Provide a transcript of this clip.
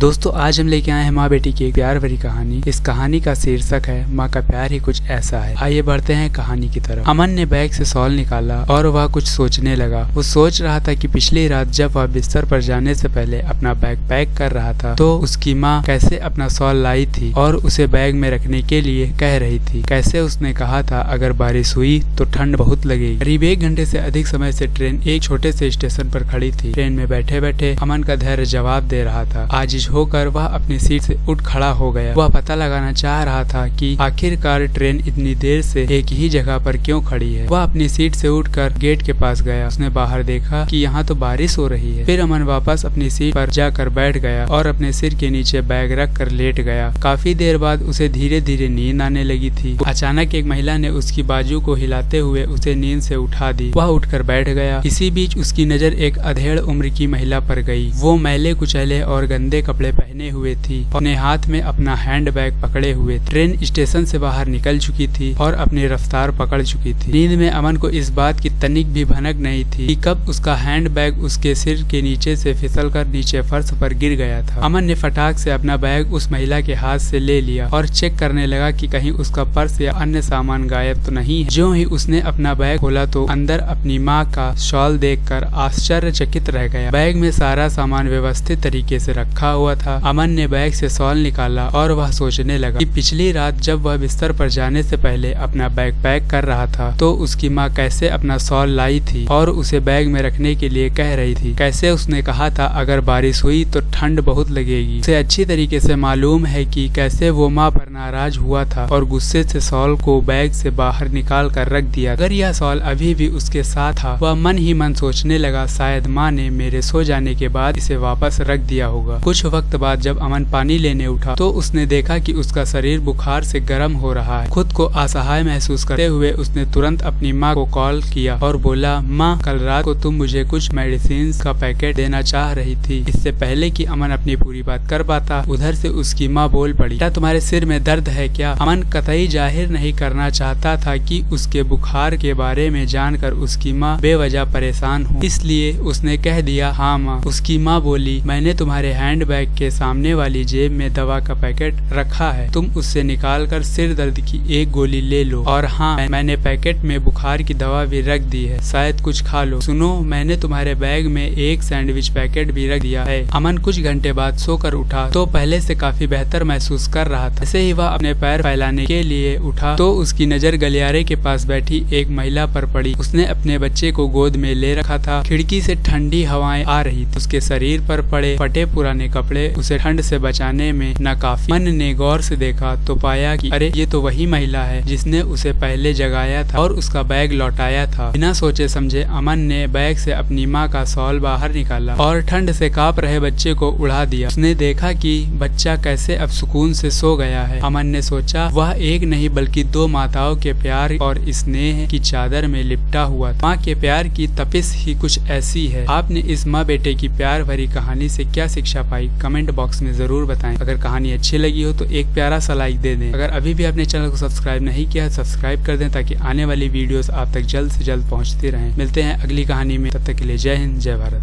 दोस्तों आज हम लेके आए हैं माँ बेटी की एक प्यार भरी कहानी। इस कहानी का शीर्षक है माँ का प्यार ही कुछ ऐसा है। आइए बढ़ते हैं कहानी की तरफ। अमन ने बैग से शॉल निकाला और वह कुछ सोचने लगा। वो सोच रहा था कि पिछली रात जब वह बिस्तर पर जाने से पहले अपना बैग पैक कर रहा था तो उसकी माँ कैसे अपना शॉल लाई थी और उसे बैग में रखने के लिए कह रही थी। कैसे उसने कहा था अगर बारिश हुई तो ठंड बहुत लगेगी। करीब 1 घंटे से अधिक समय से ट्रेन एक छोटे से स्टेशन पर खड़ी थी। ट्रेन में बैठे बैठे अमन का धैर्य जवाब दे रहा था। आजिज होकर वह अपनी सीट से उठ खड़ा हो गया। वह पता लगाना चाह रहा था कि आखिरकार ट्रेन इतनी देर से एक ही जगह पर क्यों खड़ी है। वह अपनी सीट से उठकर गेट के पास गया। उसने बाहर देखा कि यहाँ तो बारिश हो रही है। फिर अमन वापस अपनी सीट पर जाकर बैठ गया और अपने सिर के नीचे बैग रख कर लेट गया। काफी देर बाद उसे धीरे धीरे नींद आने लगी थी। अचानक एक महिला ने उसकी बाजू को हिलाते हुए उसे नींद से उठा दी। वह उठकर बैठ गया। इसी बीच उसकी नजर एक अधेड़ उम्र की महिला पर गई। वो मैले कुचैले और गंदे कपड़े पहने हुए थी। अपने हाथ में अपना हैंड बैग पकड़े हुए। ट्रेन स्टेशन से बाहर निकल चुकी थी और अपनी रफ्तार पकड़ चुकी थी। नींद में अमन को इस बात की तनिक भी भनक नहीं थी कि कब उसका हैंड बैग उसके सिर के नीचे से फिसलकर नीचे फर्श पर गिर गया था। अमन ने फटाक से अपना बैग उस महिला के हाथ से ले लिया और चेक करने लगा कि कहीं उसका पर्स या अन्य सामान गायब तो नहीं है। जो ही उसने अपना बैग खोला तो अंदर अपनी माँ का शॉल देखकर आश्चर्यचकित रह गया। बैग में सारा सामान व्यवस्थित तरीके से रखा हुआ था। अमन ने बैग से शॉल निकाला और वह सोचने लगा कि पिछली रात जब वह बिस्तर पर जाने से पहले अपना बैग पैक कर रहा था तो उसकी माँ कैसे अपना शॉल लाई थी और उसे बैग में रखने के लिए कह रही थी। कैसे उसने कहा था अगर बारिश हुई तो ठंड बहुत लगेगी। उसे अच्छी तरीके से मालूम है कि कैसे वो माँ पर नाराज हुआ था और गुस्से से शॉल को बैग से बाहर निकाल कर रख दिया। अगर यह शॉल अभी भी उसके साथ था वह मन ही मन सोचने लगा शायद माँ ने मेरे सो जाने के बाद इसे वापस रख दिया होगा। कुछ वक्त बाद जब अमन पानी लेने उठा तो उसने देखा कि उसका शरीर बुखार से गर्म हो रहा है। खुद को असहाय महसूस करते हुए उसने तुरंत अपनी माँ को कॉल किया और बोला, माँ कल रात को तुम मुझे कुछ मेडिसिन का पैकेट देना चाह रही थी। इससे पहले कि अमन अपनी पूरी बात कर पाता उधर से उसकी माँ बोल पड़ी, क्या तुम्हारे सिर में दर्द है क्या? अमन कतई जाहिर नहीं करना चाहता था कि उसके बुखार के बारे में जानकर उसकी माँ बेवजह परेशान हो, इसलिए उसने कह दिया हाँ माँ। उसकी माँ बोली, मैंने तुम्हारे हैंड बैग के सामने वाली जेब में दवा का पैकेट रखा है, तुम उससे निकाल कर सिर दर्द की एक गोली ले लो। और हाँ मैंने पैकेट में बुखार की दवा भी रख दी है, शायद कुछ खा लो। सुनो मैंने तुम्हारे बैग में एक सैंडविच पैकेट भी रख दिया है। अमन कुछ घंटे बाद सोकर उठा तो पहले से काफी बेहतर महसूस कर रहा था। ऐसे ही वह अपने पैर फैलाने के लिए उठा तो उसकी नजर गलियारे के पास बैठी एक महिला पर पड़ी। उसने अपने बच्चे को गोद में ले रखा था। खिड़की से ठंडी हवाएं आ रही थी। उसके शरीर पर पड़े फटे पुराने कपड़े उसे ठंड से बचाने में नाकाफी। मन ने गौर से देखा तो पाया कि अरे ये तो वही महिला है जिसने उसे पहले जगाया था और उसका बैग लौटाया था। बिना सोचे समझे अमन ने बैग से अपनी माँ का शॉल बाहर निकाला और ठंड से कांप रहे बच्चे को उड़ा दिया। उसने देखा कि बच्चा कैसे अब सुकून से सो गया है। अमन ने सोचा वह एक नहीं बल्कि 2 माताओं के प्यार और स्नेह की चादर में लिपटा हुआ था। माँ के प्यार की तपिश ही कुछ ऐसी है। आपने इस माँ बेटे की प्यार भरी कहानी से क्या शिक्षा पाई कमेंट बॉक्स में जरूर बताएं। अगर कहानी अच्छी लगी हो तो एक प्यारा सा लाइक दे दें। अगर अभी भी आपने चैनल को सब्सक्राइब नहीं किया सब्सक्राइब कर दें ताकि आने वाली वीडियोस आप तक जल्द से जल्द पहुंचती रहें। मिलते हैं अगली कहानी में, तब तक के लिए जय हिंद जय भारत।